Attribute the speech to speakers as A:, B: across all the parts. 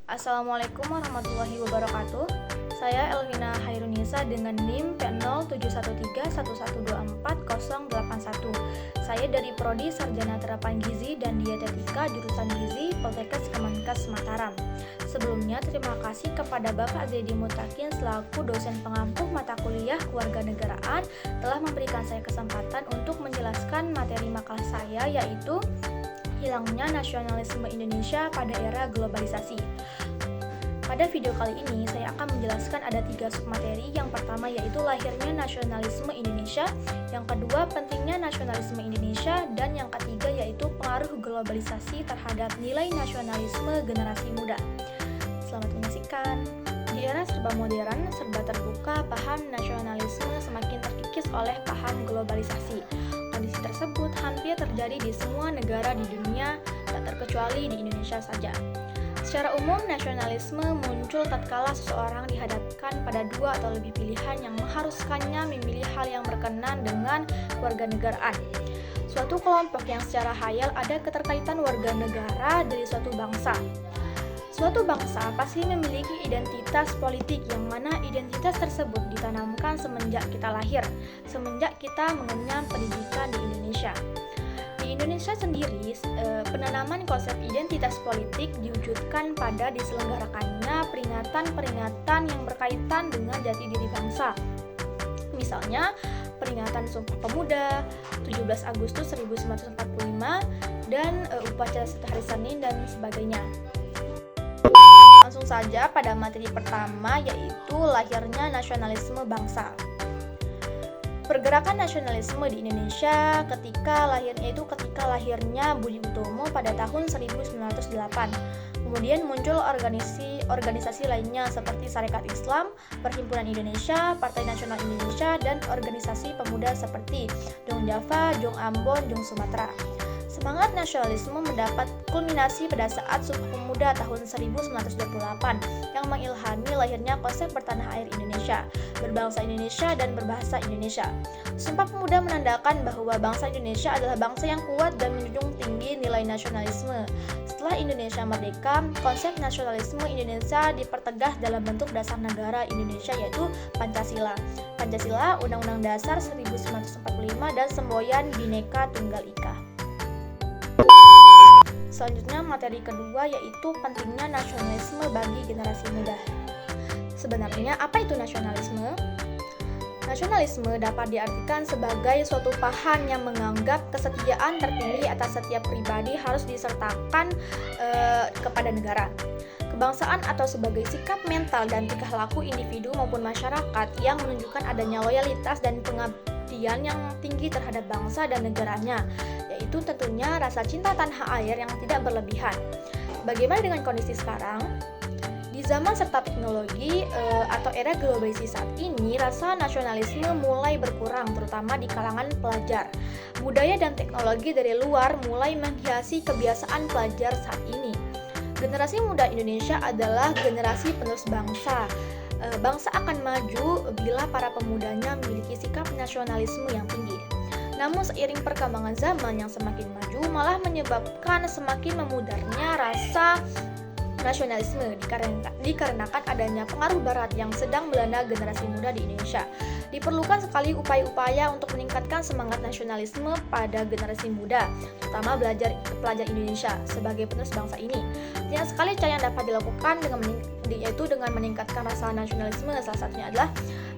A: Assalamualaikum warahmatullahi wabarakatuh. Saya Elvina Hairunisa dengan NIM P071311248081. Saya dari Prodi Sarjana Terapan Gizi dan Dietetika jurusan Gizi Poltekkes Kemenkes Mataram. Sebelumnya terima kasih kepada Bapak Zaidi Mutakin selaku dosen pengampu mata kuliah Kewarganegaraan telah memberikan saya kesempatan untuk menjelaskan materi makalah saya, yaitu hilangnya nasionalisme Indonesia pada era globalisasi. Pada video kali ini, saya akan menjelaskan ada 3 submateri. Yang pertama yaitu lahirnya nasionalisme Indonesia, yang kedua pentingnya nasionalisme Indonesia, dan yang ketiga yaitu pengaruh globalisasi terhadap nilai nasionalisme generasi muda. Selamat menyaksikan. Di era serba modern, serba terbuka, paham nasionalisme semakin terkikis oleh paham globalisasi. Kondisi tersebut hampir terjadi di semua negara di dunia, tak terkecuali di Indonesia saja. Secara umum, nasionalisme muncul tatkala seseorang dihadapkan pada 2 atau lebih pilihan yang mengharuskannya memilih hal yang berkenan dengan kewarganegaraan. Suatu kelompok yang secara hayal ada keterkaitan warga negara dari suatu bangsa. Suatu bangsa pasti memiliki identitas politik yang mana identitas tersebut ditanamkan semenjak kita lahir, semenjak kita mengenyam pendidikan di Indonesia. Di Indonesia sendiri, penanaman konsep identitas politik diwujudkan pada diselenggarakannya peringatan-peringatan yang berkaitan dengan jati diri bangsa. Misalnya, peringatan Sumpah Pemuda, 17 Agustus 1945, dan upacara Satu Hari Senin, dan sebagainya. Langsung saja pada materi pertama, yaitu lahirnya nasionalisme bangsa. Pergerakan nasionalisme di Indonesia ketika lahirnya Budi Utomo pada tahun 1908. Kemudian muncul organisasi lainnya seperti Sarekat Islam, Perhimpunan Indonesia, Partai Nasional Indonesia, dan organisasi pemuda seperti Jong Java, Jong Ambon, Jong Sumatera. Semangat nasionalisme mendapat kulminasi pada saat Sumpah Pemuda tahun 1928 yang mengilhami lahirnya konsep bertanah air Indonesia, berbangsa Indonesia, dan berbahasa Indonesia. Sumpah Pemuda menandakan bahwa bangsa Indonesia adalah bangsa yang kuat dan menjunjung tinggi nilai nasionalisme. Setelah Indonesia merdeka, konsep nasionalisme Indonesia dipertegas dalam bentuk dasar negara Indonesia, yaitu Pancasila, Undang-Undang Dasar 1945, dan semboyan Bhinneka Tunggal Ika. Selanjutnya materi kedua yaitu pentingnya nasionalisme bagi generasi muda. Sebenarnya apa itu nasionalisme? Nasionalisme dapat diartikan sebagai suatu paham yang menganggap kesetiaan tertinggi atas setiap pribadi harus disertakan kepada negara. Kebangsaan atau sebagai sikap mental dan tingkah laku individu maupun masyarakat yang menunjukkan adanya loyalitas dan pengabdian yang tinggi terhadap bangsa dan negaranya, yaitu tentunya rasa cinta tanah air yang tidak berlebihan. Bagaimana dengan kondisi sekarang? Di zaman serta teknologi atau era globalisasi saat ini, rasa nasionalisme mulai berkurang, terutama di kalangan pelajar. Budaya dan teknologi dari luar mulai menghiasi kebiasaan pelajar saat ini. Generasi muda Indonesia adalah generasi penerus bangsa. Bangsa akan maju bila para pemudanya memiliki sikap nasionalisme yang tinggi. Namun seiring perkembangan zaman yang semakin maju malah menyebabkan semakin memudarnya rasa nasionalisme dikarenakan adanya pengaruh barat yang sedang melanda generasi muda di Indonesia. Diperlukan sekali upaya-upaya untuk meningkatkan semangat nasionalisme pada generasi muda, terutama pelajar Indonesia sebagai penerus bangsa ini. Banyak sekali cara yang dapat dilakukan dengan meningkatkan rasa nasionalisme. Salah satunya adalah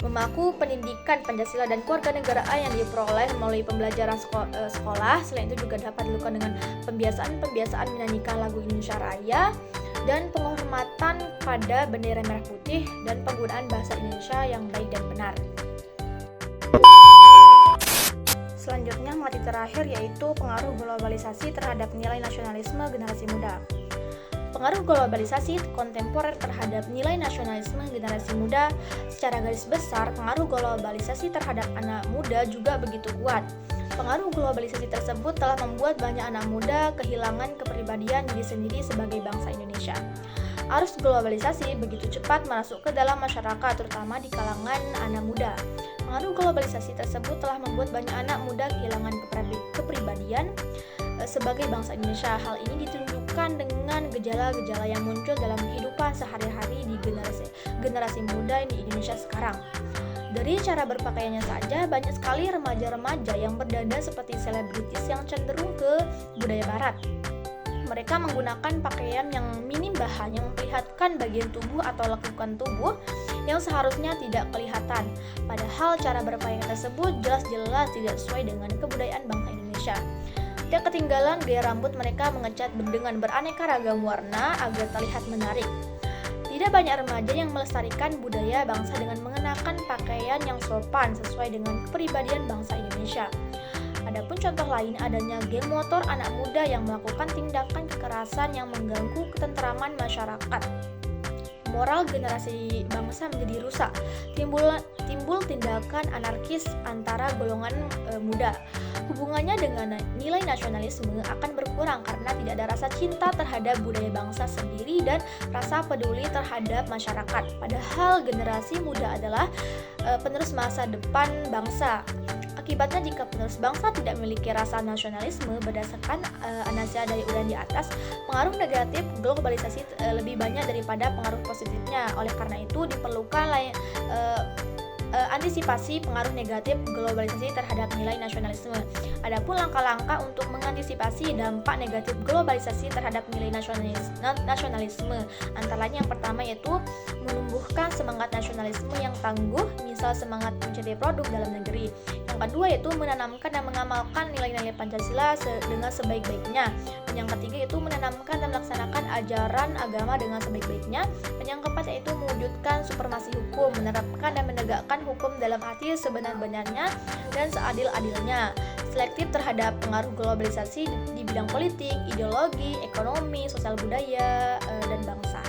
A: memaku pendidikan Pancasila dan kewarganegaraan yang diperoleh melalui pembelajaran sekolah. Selain itu juga dapat dilakukan dengan pembiasaan menyanyikan lagu Indonesia Raya, dan penghormatan pada bendera merah putih, dan penggunaan bahasa Indonesia yang baik dan benar. Selanjutnya materi terakhir yaitu pengaruh globalisasi terhadap nilai nasionalisme generasi muda. Pengaruh globalisasi kontemporer terhadap nilai nasionalisme generasi muda. Secara garis besar, pengaruh globalisasi terhadap anak muda juga begitu kuat. Pengaruh globalisasi tersebut telah membuat banyak anak muda kehilangan kepribadian diri sendiri sebagai bangsa Indonesia. Arus globalisasi begitu cepat masuk ke dalam masyarakat, terutama di kalangan anak muda. Pengaruh globalisasi tersebut telah membuat banyak anak muda kehilangan kepribadian sebagai bangsa Indonesia. Hal ini ditunjukkan dengan gejala-gejala yang muncul dalam kehidupan kehidupan sehari-hari di generasi muda di Indonesia sekarang. Dari cara berpakaiannya saja, banyak sekali remaja-remaja yang berdandan seperti selebritis yang cenderung ke budaya barat. Mereka menggunakan pakaian yang minim bahan yang memperlihatkan bagian tubuh atau lekukan tubuh yang seharusnya tidak kelihatan. Padahal cara berpakaian tersebut jelas-jelas tidak sesuai dengan kebudayaan bangsa Indonesia. Tidak ketinggalan gaya rambut mereka mengecat dengan beraneka ragam warna agar terlihat menarik. Tidak banyak remaja yang melestarikan budaya bangsa dengan mengenakan pakaian yang sopan sesuai dengan kepribadian bangsa Indonesia. Adapun contoh lain adanya geng motor anak muda yang melakukan tindakan kekerasan yang mengganggu ketentraman masyarakat. Moral generasi bangsa menjadi rusak. Timbul tindakan anarkis antara golongan muda. Hubungannya dengan nilai nasionalisme akan berkurang karena tidak ada rasa cinta terhadap budaya bangsa sendiri dan rasa peduli terhadap masyarakat. Padahal generasi muda adalah penerus masa depan bangsa. Akibatnya jika penerus bangsa tidak memiliki rasa nasionalisme berdasarkan analisis dari uraian di atas, pengaruh negatif globalisasi lebih banyak daripada pengaruh positifnya. Oleh karena itu diperlukan antisipasi pengaruh negatif globalisasi terhadap nilai nasionalisme. Adapun langkah-langkah untuk mengantisipasi dampak negatif globalisasi terhadap nilai nasionalisme, antara lain yang pertama yaitu menumbuhkan semangat nasionalisme yang tangguh, misal semangat mencintai produk dalam negeri. Yang kedua yaitu menanamkan dan mengamalkan nilai-nilai Pancasila dengan sebaik-baiknya. Dan yang ketiga yaitu menanamkan dan melaksanakan ajaran agama dengan sebaik-baiknya. Dan yang keempat yaitu mewujudkan supremasi hukum, menerapkan dan menegakkan hukum dalam arti sebenar-benarnya dan seadil-adilnya. Selektif terhadap pengaruh globalisasi di bidang politik, ideologi, ekonomi, sosial budaya, dan bangsa.